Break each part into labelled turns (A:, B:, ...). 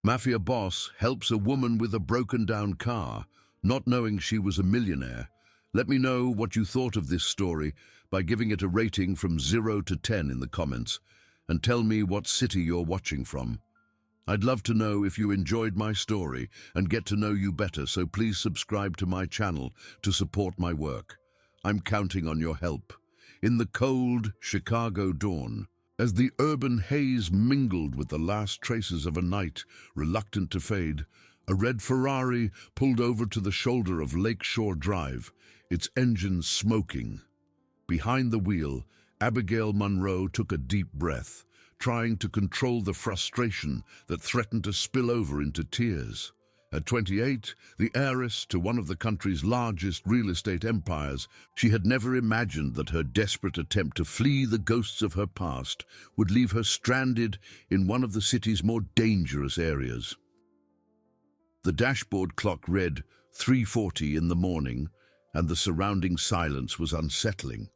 A: Mafia boss helps a woman with a broken-down car, not knowing she was a millionaire. Let me know what you thought of this story by giving it a rating from 0 to 10 in the comments, and tell me what city you're watching from. I'd love to know if you enjoyed my story and get to know you better, so please subscribe to my channel to support my work. I'm counting on your help. In the cold Chicago dawn, as the urban haze mingled with the last traces of a night reluctant to fade, a red Ferrari pulled over to the shoulder of Lakeshore Drive, its engine smoking. Behind the wheel, Abigail Monroe took a deep breath, trying to control the frustration that threatened to spill over into tears. At 28, the heiress to one of the country's largest real estate empires, she had never imagined that her desperate attempt to flee the ghosts of her past would leave her stranded in one of the city's more dangerous areas. The dashboard clock read 3:40 in the morning, and the surrounding silence was unsettling.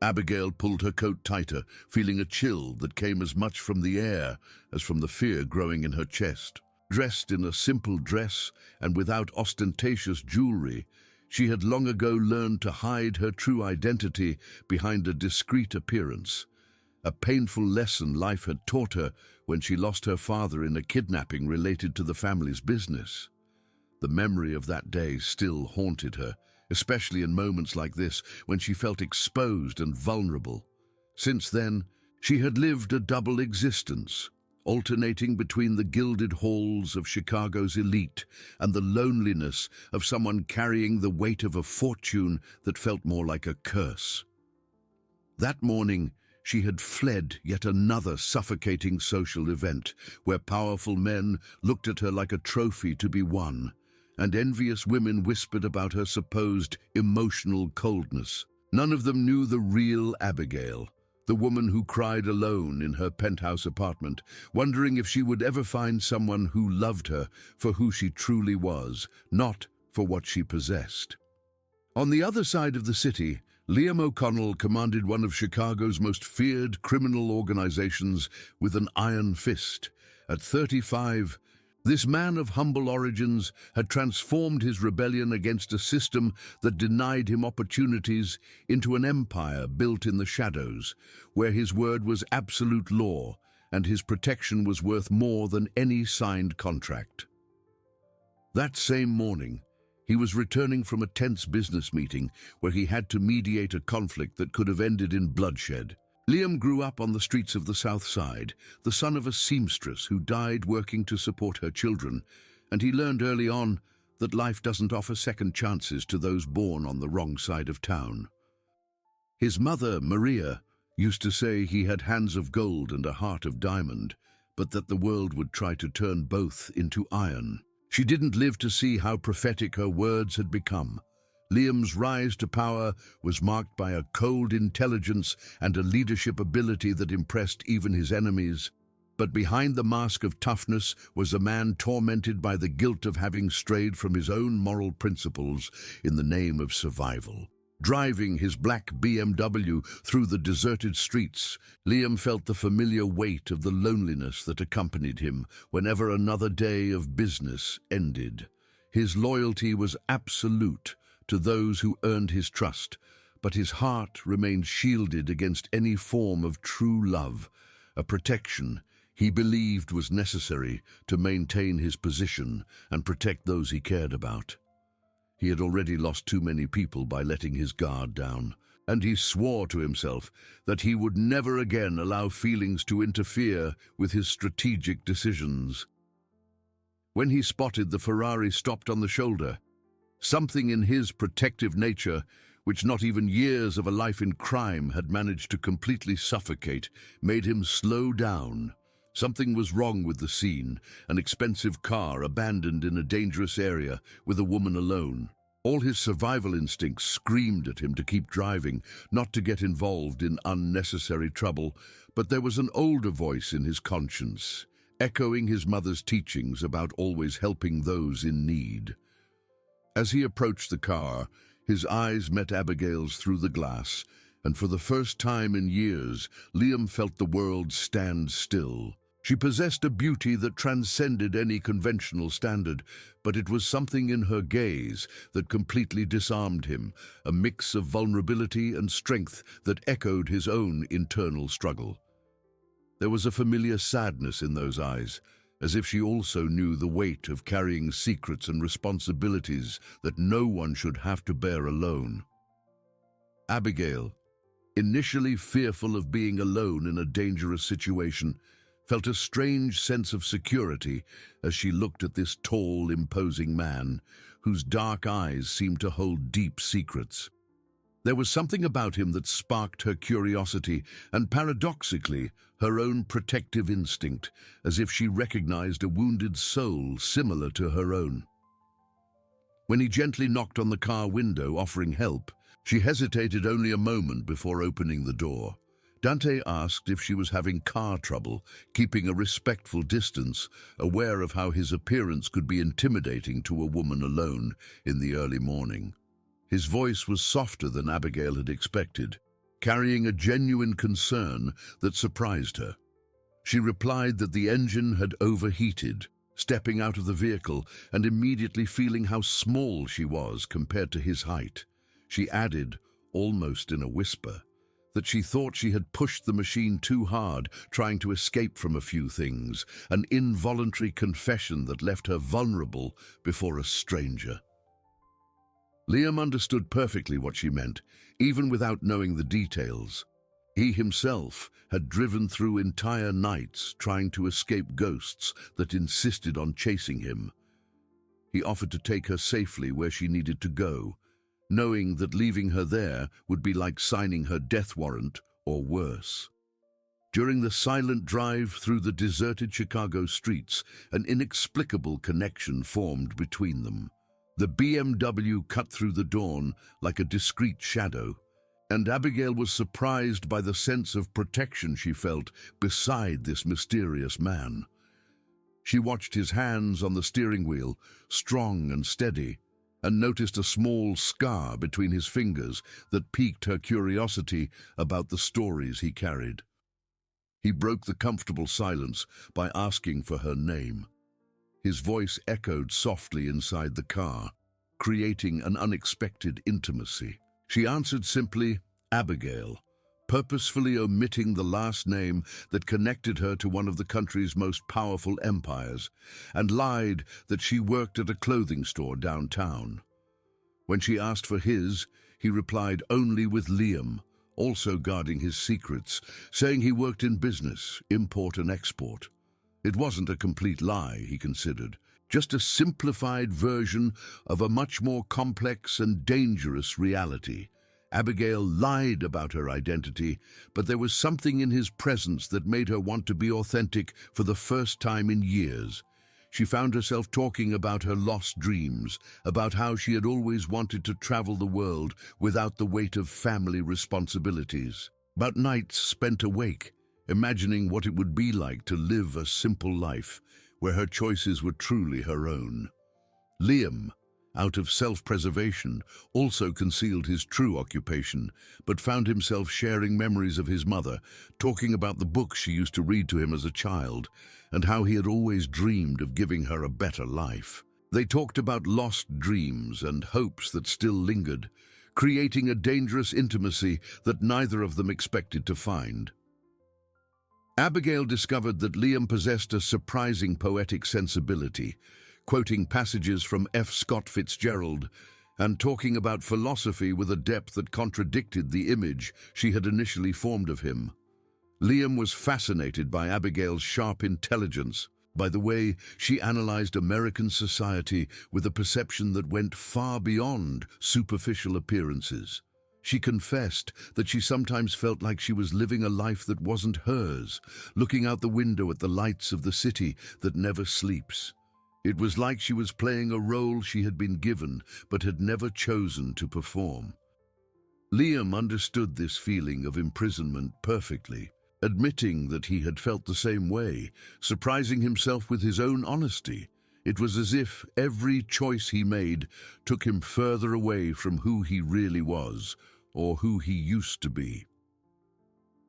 A: Abigail pulled her coat tighter, feeling a chill that came as much from the air as from the fear growing in her chest. Dressed in a simple dress and without ostentatious jewelry, she had long ago learned to hide her true identity behind a discreet appearance. A painful lesson life had taught her when she lost her father in a kidnapping related to the family's business. The memory of that day still haunted her, especially in moments like this when she felt exposed and vulnerable. Since then, she had lived a double existence, alternating between the gilded halls of Chicago's elite and the loneliness of someone carrying the weight of a fortune that felt more like a curse. That morning, she had fled yet another suffocating social event where powerful men looked at her like a trophy to be won, and envious women whispered about her supposed emotional coldness. None of them knew the real Abigail, the woman who cried alone in her penthouse apartment, wondering if she would ever find someone who loved her for who she truly was, not for what she possessed. On the other side of the city, Liam O'Connell commanded one of Chicago's most feared criminal organizations with an iron fist. At 35, this man of humble origins had transformed his rebellion against a system that denied him opportunities into an empire built in the shadows, where his word was absolute law and his protection was worth more than any signed contract. That same morning, he was returning from a tense business meeting where he had to mediate a conflict that could have ended in bloodshed. Liam grew up on the streets of the South Side, the son of a seamstress who died working to support her children, and he learned early on that life doesn't offer second chances to those born on the wrong side of town. His mother, Maria, used to say he had hands of gold and a heart of diamond, but that the world would try to turn both into iron. She didn't live to see how prophetic her words had become. Liam's rise to power was marked by a cold intelligence and a leadership ability that impressed even his enemies. But behind the mask of toughness was a man tormented by the guilt of having strayed from his own moral principles in the name of survival. Driving his black BMW through the deserted streets, Liam felt the familiar weight of the loneliness that accompanied him whenever another day of business ended. His loyalty was absolute to those who earned his trust, but his heart remained shielded against any form of true love, a protection he believed was necessary to maintain his position and protect those he cared about. He had already lost too many people by letting his guard down, and he swore to himself that he would never again allow feelings to interfere with his strategic decisions. When he spotted the Ferrari stopped on the shoulder, something in his protective nature, which not even years of a life in crime had managed to completely suffocate, made him slow down. Something was wrong with the scene, an expensive car abandoned in a dangerous area with a woman alone. All his survival instincts screamed at him to keep driving, not to get involved in unnecessary trouble, but there was an older voice in his conscience, echoing his mother's teachings about always helping those in need. As he approached the car, his eyes met Abigail's through the glass, and for the first time in years, Liam felt the world stand still. She possessed a beauty that transcended any conventional standard, but it was something in her gaze that completely disarmed him, a mix of vulnerability and strength that echoed his own internal struggle. There was a familiar sadness in those eyes, as if she also knew the weight of carrying secrets and responsibilities that no one should have to bear alone. Abigail, initially fearful of being alone in a dangerous situation, felt a strange sense of security as she looked at this tall, imposing man, whose dark eyes seemed to hold deep secrets. There was something about him that sparked her curiosity and, paradoxically, her own protective instinct, as if she recognized a wounded soul similar to her own. When he gently knocked on the car window, offering help, she hesitated only a moment before opening the door. Dante asked if she was having car trouble, keeping a respectful distance, aware of how his appearance could be intimidating to a woman alone in the early morning. His voice was softer than Abigail had expected, carrying a genuine concern that surprised her. She replied that the engine had overheated, stepping out of the vehicle and immediately feeling how small she was compared to his height. She added, almost in a whisper, that she thought she had pushed the machine too hard, trying to escape from a few things, an involuntary confession that left her vulnerable before a stranger. Liam understood perfectly what she meant, even without knowing the details. He himself had driven through entire nights trying to escape ghosts that insisted on chasing him. He offered to take her safely where she needed to go, knowing that leaving her there would be like signing her death warrant or worse. During the silent drive through the deserted Chicago streets, an inexplicable connection formed between them. The BMW cut through the dawn like a discreet shadow, and Abigail was surprised by the sense of protection she felt beside this mysterious man. She watched his hands on the steering wheel, strong and steady, and noticed a small scar between his fingers that piqued her curiosity about the stories he carried. He broke the comfortable silence by asking for her name. His voice echoed softly inside the car, creating an unexpected intimacy. She answered simply, Abigail, purposefully omitting the last name that connected her to one of the country's most powerful empires, and lied that she worked at a clothing store downtown. When she asked for his, he replied only with Liam, also guarding his secrets, saying he worked in business, import and export. It wasn't a complete lie, he considered, just a simplified version of a much more complex and dangerous reality. Abigail lied about her identity, but there was something in his presence that made her want to be authentic for the first time in years. She found herself talking about her lost dreams, about how she had always wanted to travel the world without the weight of family responsibilities, about nights spent awake, imagining what it would be like to live a simple life where her choices were truly her own. Liam, out of self-preservation, also concealed his true occupation, but found himself sharing memories of his mother, talking about the books she used to read to him as a child, and how he had always dreamed of giving her a better life. They talked about lost dreams and hopes that still lingered, creating a dangerous intimacy that neither of them expected to find. Abigail discovered that Liam possessed a surprising poetic sensibility, quoting passages from F. Scott Fitzgerald and talking about philosophy with a depth that contradicted the image she had initially formed of him. Liam was fascinated by Abigail's sharp intelligence, by the way she analyzed American society with a perception that went far beyond superficial appearances. She confessed that she sometimes felt like she was living a life that wasn't hers, looking out the window at the lights of the city that never sleeps. It was like she was playing a role she had been given but had never chosen to perform. Liam understood this feeling of imprisonment perfectly, admitting that he had felt the same way, surprising himself with his own honesty. It was as if every choice he made took him further away from who he really was, or who he used to be.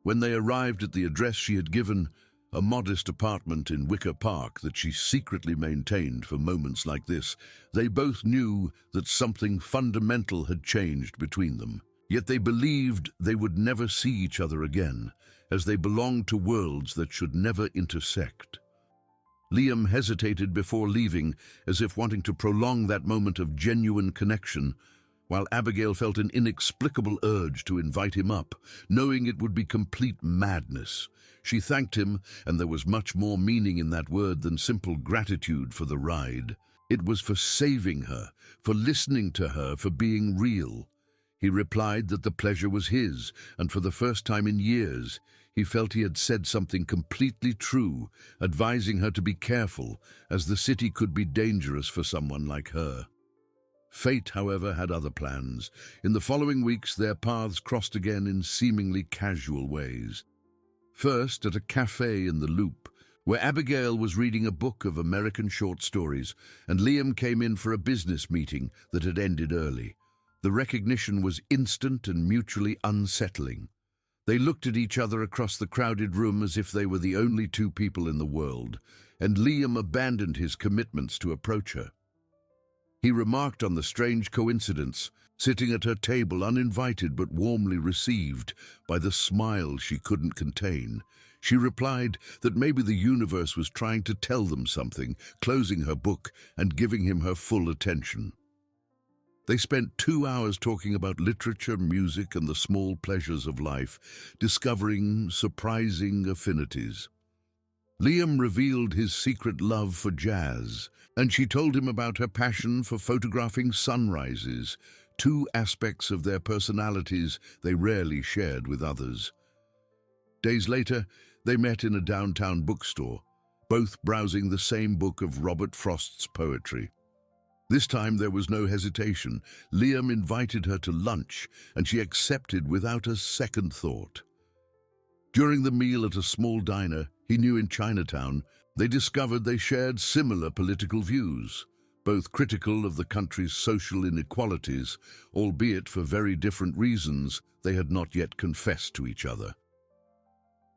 A: When they arrived at the address she had given, a modest apartment in Wicker Park that she secretly maintained for moments like this. They both knew that something fundamental had changed between them. Yet they believed they would never see each other again, as they belonged to worlds that should never intersect. Liam hesitated before leaving, as if wanting to prolong that moment of genuine connection, while Abigail felt an inexplicable urge to invite him up, knowing it would be complete madness. She thanked him, and there was much more meaning in that word than simple gratitude for the ride. It was for saving her, for listening to her, for being real. He replied that the pleasure was his, and for the first time in years, he felt he had said something completely true, advising her to be careful, as the city could be dangerous for someone like her. Fate, however, had other plans. In the following weeks, their paths crossed again in seemingly casual ways. First, at a cafe in the Loop, where Abigail was reading a book of American short stories, and Liam came in for a business meeting that had ended early. The recognition was instant and mutually unsettling. They looked at each other across the crowded room as if they were the only two people in the world, and Liam abandoned his commitments to approach her. He remarked on the strange coincidence, sitting at her table uninvited but warmly received by the smile she couldn't contain. She replied that maybe the universe was trying to tell them something, closing her book and giving him her full attention. They spent 2 hours talking about literature, music, and the small pleasures of life, discovering surprising affinities. Liam revealed his secret love for jazz, and she told him about her passion for photographing sunrises, two aspects of their personalities they rarely shared with others. Days later, they met in a downtown bookstore, both browsing the same book of Robert Frost's poetry. This time there was no hesitation. Liam invited her to lunch, and she accepted without a second thought. During the meal at a small diner he knew in Chinatown, they discovered they shared similar political views, both critical of the country's social inequalities, albeit for very different reasons they had not yet confessed to each other.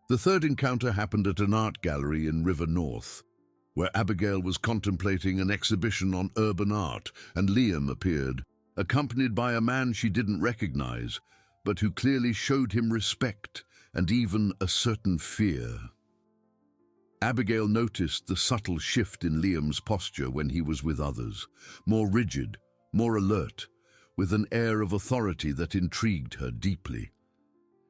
A: The third encounter happened at an art gallery in River North, where Abigail was contemplating an exhibition on urban art, and Liam appeared, accompanied by a man she didn't recognize, but who clearly showed him respect and even a certain fear. Abigail noticed the subtle shift in Liam's posture when he was with others, more rigid, more alert, with an air of authority that intrigued her deeply.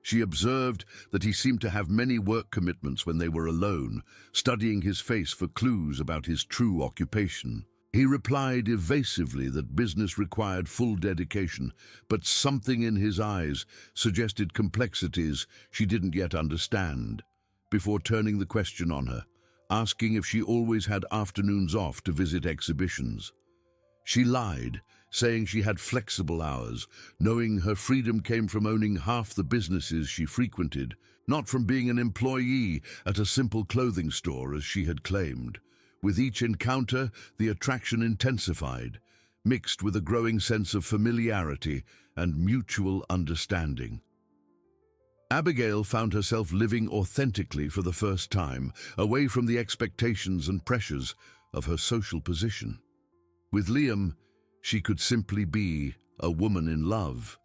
A: She observed that he seemed to have many work commitments when they were alone, studying his face for clues about his true occupation. He replied evasively that business required full dedication, but something in his eyes suggested complexities she didn't yet understand, before turning the question on her, asking if she always had afternoons off to visit exhibitions. She lied, saying she had flexible hours, knowing her freedom came from owning half the businesses she frequented, not from being an employee at a simple clothing store as she had claimed. With each encounter, the attraction intensified, mixed with a growing sense of familiarity and mutual understanding. Abigail found herself living authentically for the first time, away from the expectations and pressures of her social position. With Liam, she could simply be a woman in love,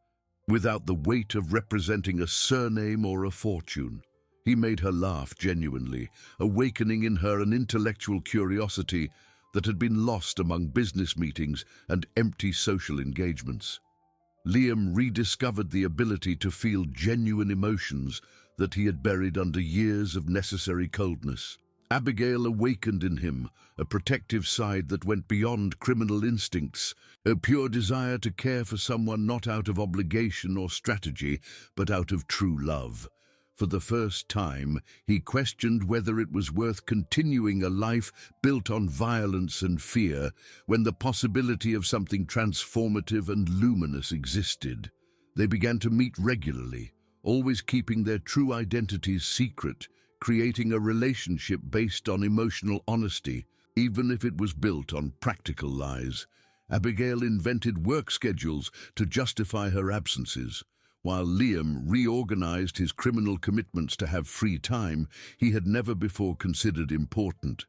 A: without the weight of representing a surname or a fortune. He made her laugh genuinely, awakening in her an intellectual curiosity that had been lost among business meetings and empty social engagements. Liam rediscovered the ability to feel genuine emotions that he had buried under years of necessary coldness. Abigail awakened in him a protective side that went beyond criminal instincts, a pure desire to care for someone not out of obligation or strategy, but out of true love. For the first time, he questioned whether it was worth continuing a life built on violence and fear when the possibility of something transformative and luminous existed. They began to meet regularly, always keeping their true identities secret, creating a relationship based on emotional honesty, even if it was built on practical lies. Abigail invented work schedules to justify her absences, While Liam reorganized his criminal commitments to have free time he had never before considered important.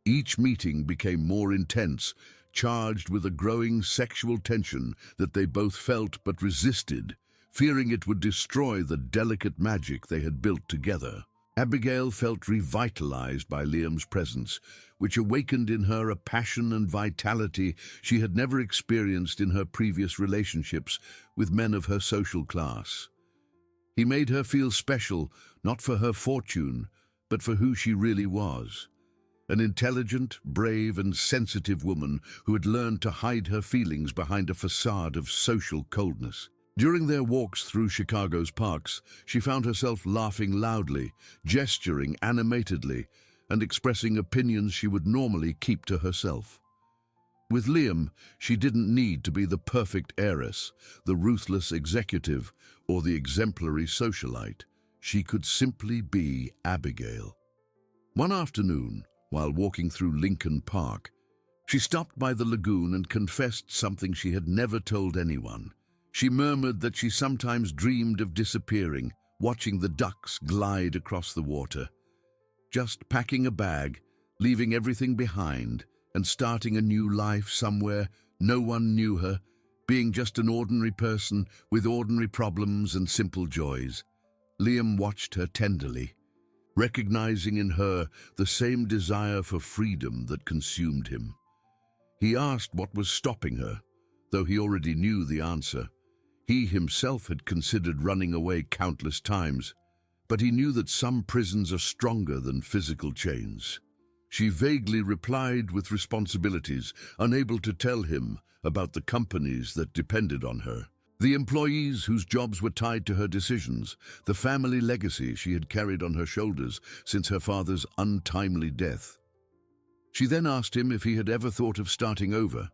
A: Each meeting became more intense, charged with a growing sexual tension that they both felt but resisted, fearing it would destroy the delicate magic they had built together. Abigail felt revitalized by Liam's presence, which awakened in her a passion and vitality she had never experienced in her previous relationships with men of her social class. He made her feel special, not for her fortune, but for who she really was. An intelligent, brave, and sensitive woman who had learned to hide her feelings behind a facade of social coldness. During their walks through Chicago's parks, she found herself laughing loudly, gesturing animatedly, and expressing opinions she would normally keep to herself. With Liam, she didn't need to be the perfect heiress, the ruthless executive, or the exemplary socialite. She could simply be Abigail. One afternoon, while walking through Lincoln Park, she stopped by the lagoon and confessed something she had never told anyone. She murmured that she sometimes dreamed of disappearing, watching the ducks glide across the water. Just packing a bag, leaving everything behind, and starting a new life somewhere no one knew her, being just an ordinary person with ordinary problems and simple joys. Liam watched her tenderly, recognizing in her the same desire for freedom that consumed him. He asked what was stopping her, though he already knew the answer. He himself had considered running away countless times, but he knew that some prisons are stronger than physical chains. She vaguely replied with responsibilities, unable to tell him about the companies that depended on her, the employees whose jobs were tied to her decisions, the family legacy she had carried on her shoulders since her father's untimely death. She then asked him if he had ever thought of starting over.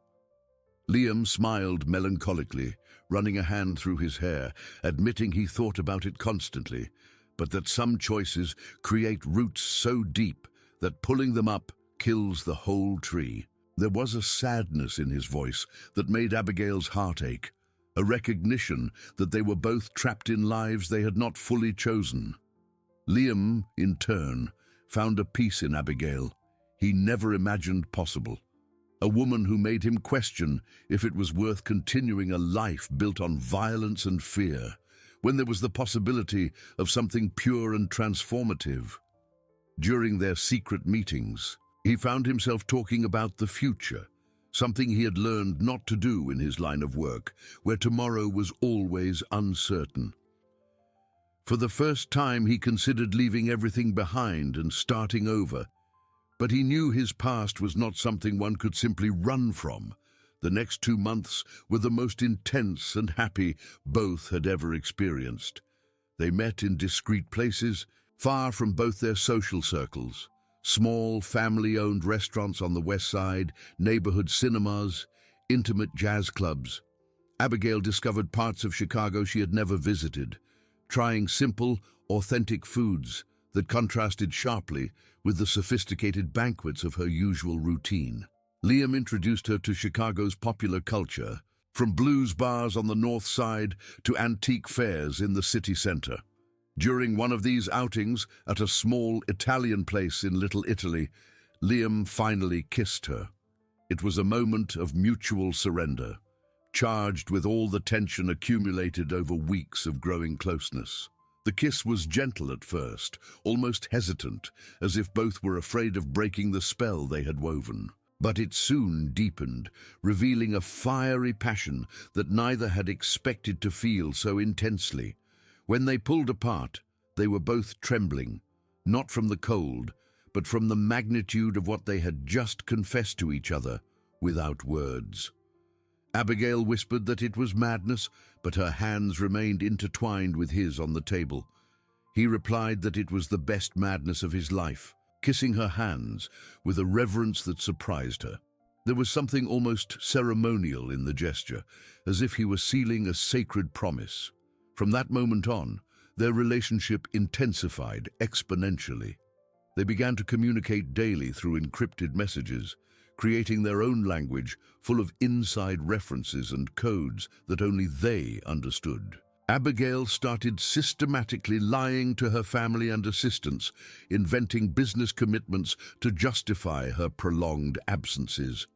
A: Liam smiled melancholically, running a hand through his hair, admitting he thought about it constantly, but that some choices create roots so deep that pulling them up kills the whole tree. There was a sadness in his voice that made Abigail's heart ache, a recognition that they were both trapped in lives they had not fully chosen. Liam, in turn, found a peace in Abigail he never imagined possible. A woman who made him question if it was worth continuing a life built on violence and fear, when there was the possibility of something pure and transformative. During their secret meetings, he found himself talking about the future, something he had learned not to do in his line of work, where tomorrow was always uncertain. For the first time, he considered leaving everything behind and starting over. But he knew his past was not something one could simply run from. The next 2 months were the most intense and happy both had ever experienced. They met in discreet places, far from both their social circles. Small, family-owned restaurants on the west side, neighborhood cinemas, intimate jazz clubs. Abigail discovered parts of Chicago she had never visited, trying simple, authentic foods that contrasted sharply with the sophisticated banquets of her usual routine. Liam introduced her to Chicago's popular culture, from blues bars on the north side to antique fairs in the city center. During one of these outings, at a small Italian place in Little Italy, Liam finally kissed her. It was a moment of mutual surrender, charged with all the tension accumulated over weeks of growing closeness. The kiss was gentle at first, almost hesitant, as if both were afraid of breaking the spell they had woven. But it soon deepened, revealing a fiery passion that neither had expected to feel so intensely. When they pulled apart, they were both trembling, not from the cold, but from the magnitude of what they had just confessed to each other, without words. Abigail whispered that it was madness, but her hands remained intertwined with his on the table. He replied that it was the best madness of his life, kissing her hands with a reverence that surprised her. There was something almost ceremonial in the gesture, as if he were sealing a sacred promise. From that moment on, their relationship intensified exponentially. They began to communicate daily through encrypted messages, creating their own language full of inside references and codes that only they understood. Abigail started systematically lying to her family and assistants, inventing business commitments to justify her prolonged absences.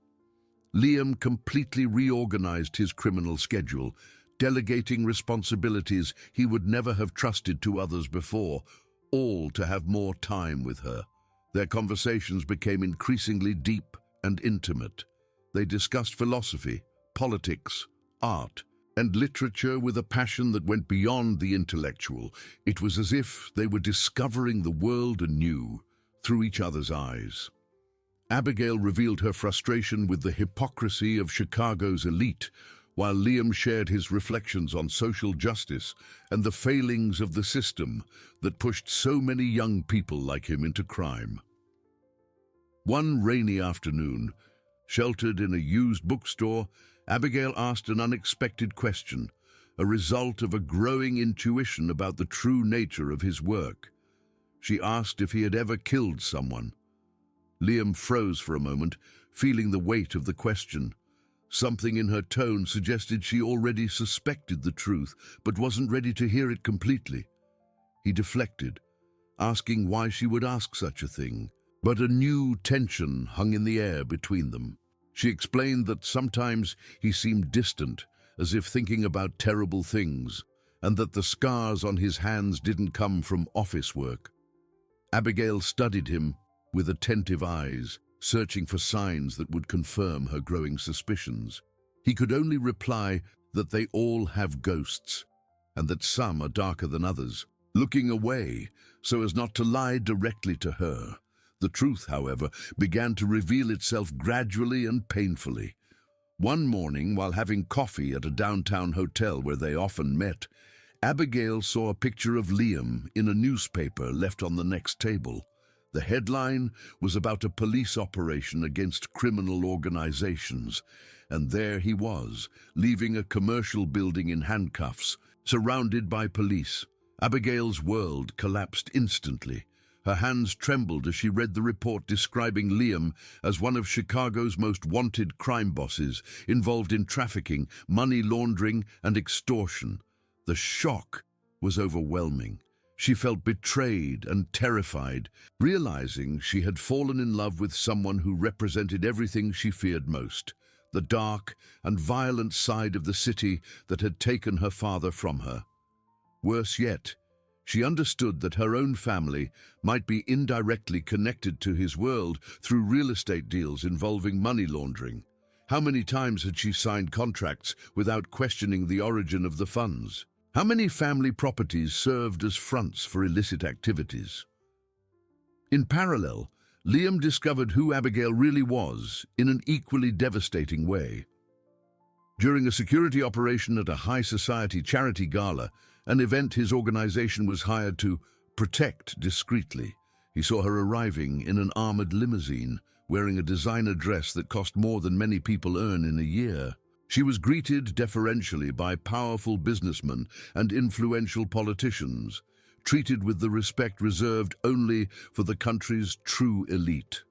A: Liam completely reorganized his criminal schedule, delegating responsibilities he would never have trusted to others before, all to have more time with her. Their conversations became increasingly deep and intimate. They discussed philosophy, politics, art, and literature with a passion that went beyond the intellectual. It was as if they were discovering the world anew through each other's eyes. Abigail revealed her frustration with the hypocrisy of Chicago's elite, while Liam shared his reflections on social justice and the failings of the system that pushed so many young people like him into crime. One rainy afternoon, sheltered in a used bookstore, Abigail asked an unexpected question, a result of a growing intuition about the true nature of his work. She asked if he had ever killed someone. Liam froze for a moment, feeling the weight of the question. Something in her tone suggested she already suspected the truth, but wasn't ready to hear it completely. He deflected, asking why she would ask such a thing. But a new tension hung in the air between them. She explained that sometimes he seemed distant, as if thinking about terrible things, and that the scars on his hands didn't come from office work. Abigail studied him with attentive eyes, searching for signs that would confirm her growing suspicions. He could only reply that they all have ghosts, and that some are darker than others, looking away so as not to lie directly to her. The truth, however, began to reveal itself gradually and painfully. One morning, while having coffee at a downtown hotel where they often met, Abigail saw a picture of Liam in a newspaper left on the next table. The headline was about a police operation against criminal organizations, and there he was, leaving a commercial building in handcuffs, surrounded by police. Abigail's world collapsed instantly. Her hands trembled as she read the report describing Liam as one of Chicago's most wanted crime bosses, involved in trafficking, money laundering, and extortion. The shock was overwhelming. She felt betrayed and terrified, realizing she had fallen in love with someone who represented everything she feared most, the dark and violent side of the city that had taken her father from her. Worse yet, she understood that her own family might be indirectly connected to his world through real estate deals involving money laundering. How many times had she signed contracts without questioning the origin of the funds? How many family properties served as fronts for illicit activities? In parallel, Liam discovered who Abigail really was in an equally devastating way. During a security operation at a high society charity gala, an event his organization was hired to protect discreetly, he saw her arriving in an armored limousine, wearing a designer dress that cost more than many people earn in a year. She was greeted deferentially by powerful businessmen and influential politicians, treated with the respect reserved only for the country's true elite.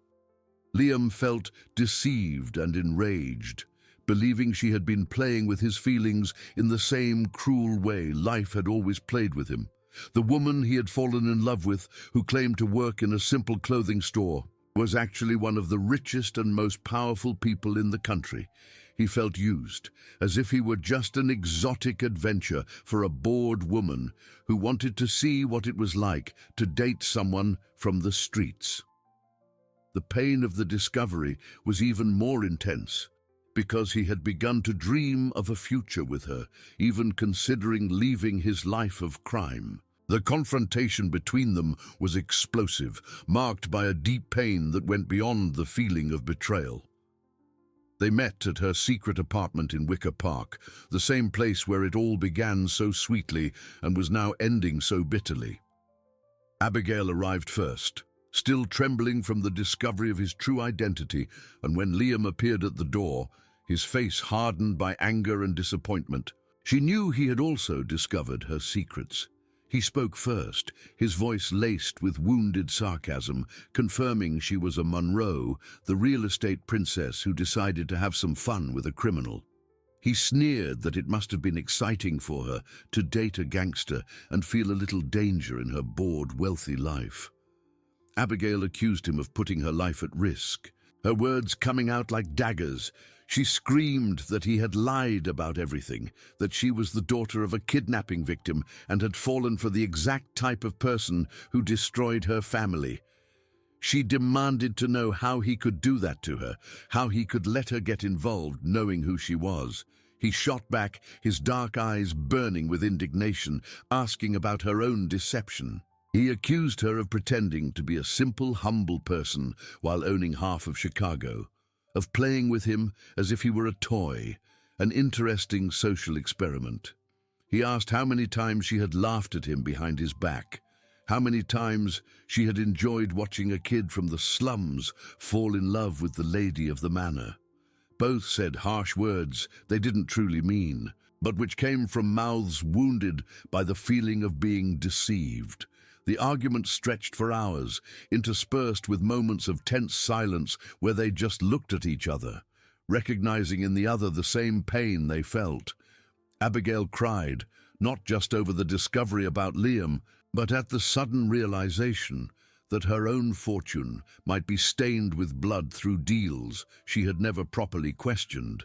A: Liam felt deceived and enraged, believing she had been playing with his feelings in the same cruel way life had always played with him. The woman he had fallen in love with, who claimed to work in a simple clothing store, was actually one of the richest and most powerful people in the country. He felt used, as if he were just an exotic adventure for a bored woman who wanted to see what it was like to date someone from the streets. The pain of the discovery was even more intense, because he had begun to dream of a future with her, even considering leaving his life of crime. The confrontation between them was explosive, marked by a deep pain that went beyond the feeling of betrayal. They met at her secret apartment in Wicker Park, the same place where it all began so sweetly and was now ending so bitterly. Abigail arrived first, still trembling from the discovery of his true identity, and when Liam appeared at the door, his face hardened by anger and disappointment. She knew he had also discovered her secrets. He spoke first, his voice laced with wounded sarcasm, confirming she was a Monroe, the real estate princess who decided to have some fun with a criminal. He sneered that it must have been exciting for her to date a gangster and feel a little danger in her bored, wealthy life. Abigail accused him of putting her life at risk. Her words coming out like daggers, she screamed that he had lied about everything, that she was the daughter of a kidnapping victim and had fallen for the exact type of person who destroyed her family. She demanded to know how he could do that to her, how he could let her get involved knowing who she was. He shot back, his dark eyes burning with indignation, asking about her own deception. He accused her of pretending to be a simple, humble person while owning half of Chicago, of playing with him as if he were a toy, an interesting social experiment. He asked how many times she had laughed at him behind his back, how many times she had enjoyed watching a kid from the slums fall in love with the lady of the manor. Both said harsh words they didn't truly mean, but which came from mouths wounded by the feeling of being deceived. The argument stretched for hours, interspersed with moments of tense silence where they just looked at each other, recognizing in the other the same pain they felt. Abigail cried, not just over the discovery about Liam, but at the sudden realization that her own fortune might be stained with blood through deals she had never properly questioned.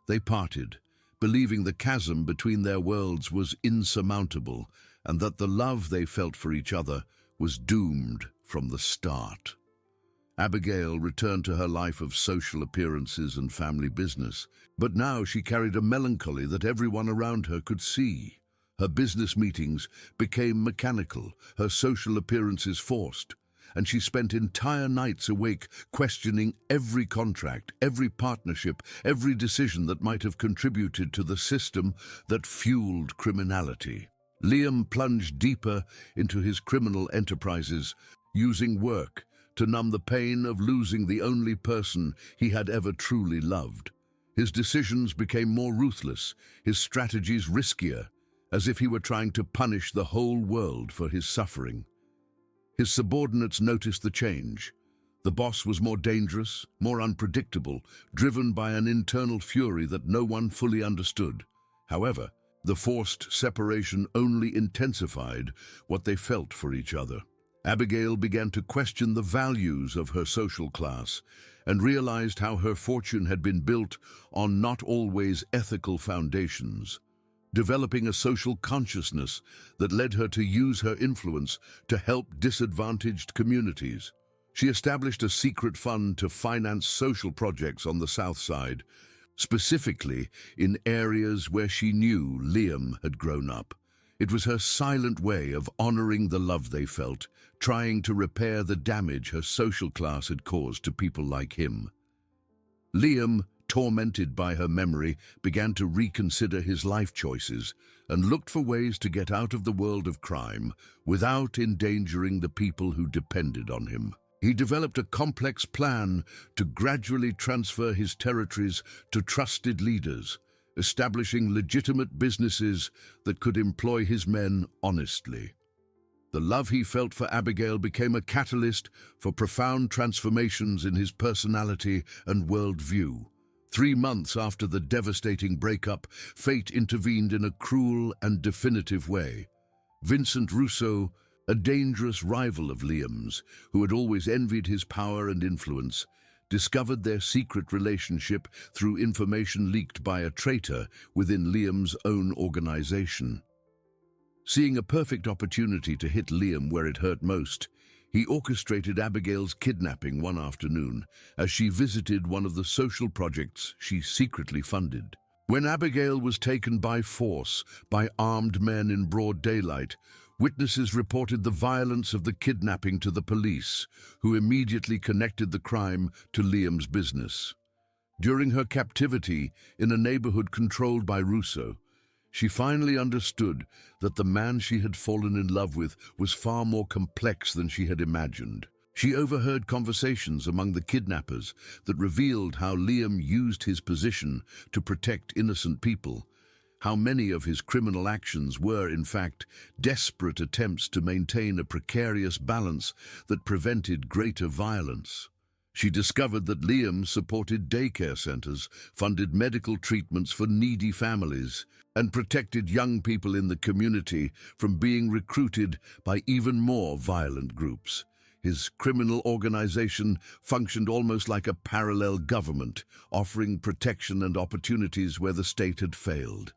A: They parted, believing the chasm between their worlds was insurmountable and that the love they felt for each other was doomed from the start. Abigail returned to her life of social appearances and family business, but now she carried a melancholy that everyone around her could see. Her business meetings became mechanical, her social appearances forced, and she spent entire nights awake questioning every contract, every partnership, every decision that might have contributed to the system that fueled criminality. Liam plunged deeper into his criminal enterprises, using work to numb the pain of losing the only person he had ever truly loved. His decisions became more ruthless, his strategies riskier, as if he were trying to punish the whole world for his suffering. His subordinates noticed the change. The boss was more dangerous, more unpredictable, driven by an internal fury that no one fully understood. However, the forced separation only intensified what they felt for each other. Abigail began to question the values of her social class and realized how her fortune had been built on not always ethical foundations, developing a social consciousness that led her to use her influence to help disadvantaged communities. She established a secret fund to finance social projects on the South Side, specifically in areas where she knew Liam had grown up. It was her silent way of honoring the love they felt, trying to repair the damage her social class had caused to people like him. Liam, tormented by her memory, began to reconsider his life choices and looked for ways to get out of the world of crime without endangering the people who depended on him. He developed a complex plan to gradually transfer his territories to trusted leaders, establishing legitimate businesses that could employ his men honestly. The love he felt for Abigail became a catalyst for profound transformations in his personality and worldview. 3 months after the devastating breakup, fate intervened in a cruel and definitive way. Vincent Russo, a dangerous rival of Liam's, who had always envied his power and influence, discovered their secret relationship through information leaked by a traitor within Liam's own organization. Seeing a perfect opportunity to hit Liam where it hurt most, he orchestrated Abigail's kidnapping one afternoon as she visited one of the social projects she secretly funded. When Abigail was taken by force by armed men in broad daylight, witnesses reported the violence of the kidnapping to the police, who immediately connected the crime to Liam's business. During her captivity in a neighborhood controlled by Russo, she finally understood that the man she had fallen in love with was far more complex than she had imagined. She overheard conversations among the kidnappers that revealed how Liam used his position to protect innocent people, how many of his criminal actions were, in fact, desperate attempts to maintain a precarious balance that prevented greater violence. She discovered that Liam supported daycare centers, funded medical treatments for needy families, and protected young people in the community from being recruited by even more violent groups. His criminal organization functioned almost like a parallel government, offering protection and opportunities where the state had failed.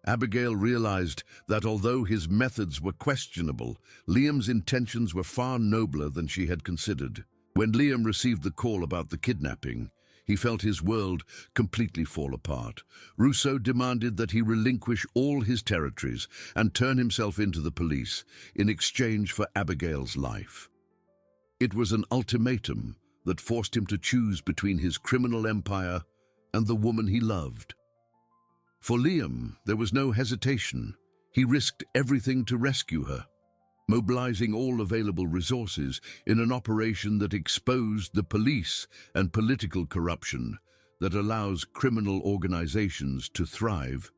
A: Abigail realized that although his methods were questionable, Liam's intentions were far nobler than she had considered. When Liam received the call about the kidnapping, he felt his world completely fall apart. Rousseau demanded that he relinquish all his territories and turn himself into the police in exchange for Abigail's life. It was an ultimatum that forced him to choose between his criminal empire and the woman he loved. For Liam, there was no hesitation. He risked everything to rescue her, mobilizing all available resources in an operation that exposed the police and political corruption that allows criminal organizations to thrive.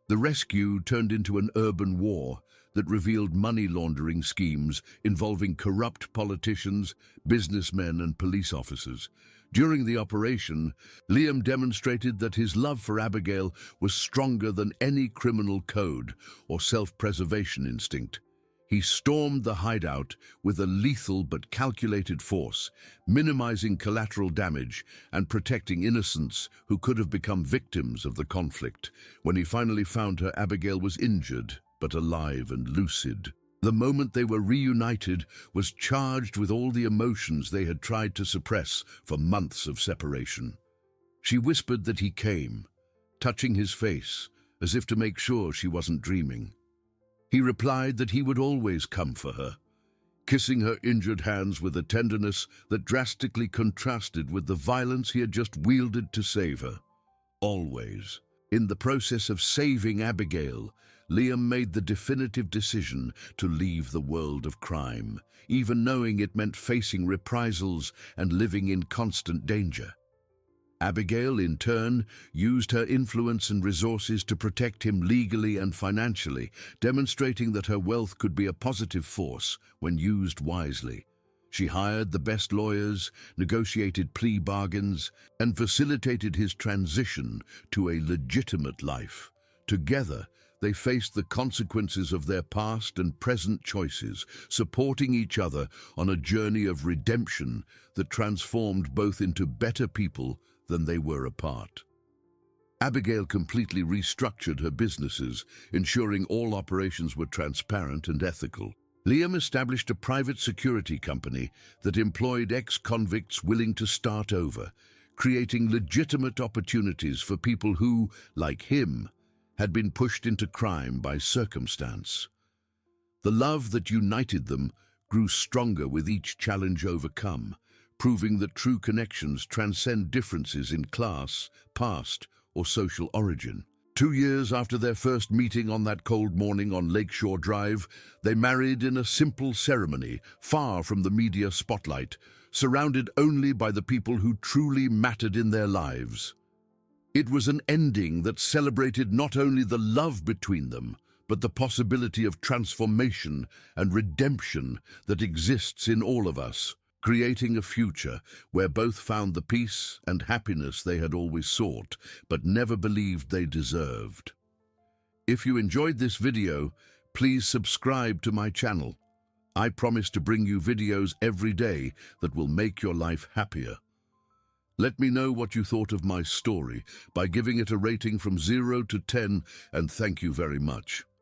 A: The rescue turned into an urban war that revealed money laundering schemes involving corrupt politicians, businessmen, and police officers. During the operation, Liam demonstrated that his love for Abigail was stronger than any criminal code or self-preservation instinct. He stormed the hideout with a lethal but calculated force, minimizing collateral damage and protecting innocents who could have become victims of the conflict. When he finally found her, Abigail was injured, but alive and lucid. The moment they were reunited was charged with all the emotions they had tried to suppress for months of separation. She whispered that he came, touching his face, as if to make sure she wasn't dreaming. He replied that he would always come for her, kissing her injured hands with a tenderness that drastically contrasted with the violence he had just wielded to save her. Always. In the process of saving Abigail, Liam made the definitive decision to leave the world of crime, even knowing it meant facing reprisals and living in constant danger. Abigail, in turn, used her influence and resources to protect him legally and financially, demonstrating that her wealth could be a positive force when used wisely. She hired the best lawyers, negotiated plea bargains, and facilitated his transition to a legitimate life. Together, they faced the consequences of their past and present choices, supporting each other on a journey of redemption that transformed both into better people than they were apart. Abigail completely restructured her businesses, ensuring all operations were transparent and ethical. Liam established a private security company that employed ex-convicts willing to start over, creating legitimate opportunities for people who, like him, had been pushed into crime by circumstance. The love that united them grew stronger with each challenge overcome, proving that true connections transcend differences in class, past, or social origin. 2 years after their first meeting on that cold morning on Lakeshore Drive, they married in a simple ceremony, far from the media spotlight, surrounded only by the people who truly mattered in their lives. It was an ending that celebrated not only the love between them, but the possibility of transformation and redemption that exists in all of us, creating a future where both found the peace and happiness they had always sought, but never believed they deserved. If you enjoyed this video, please subscribe to my channel. I promise to bring you videos every day that will make your life happier. Let me know what you thought of my story by giving it a rating from 0 to 10, and thank you very much.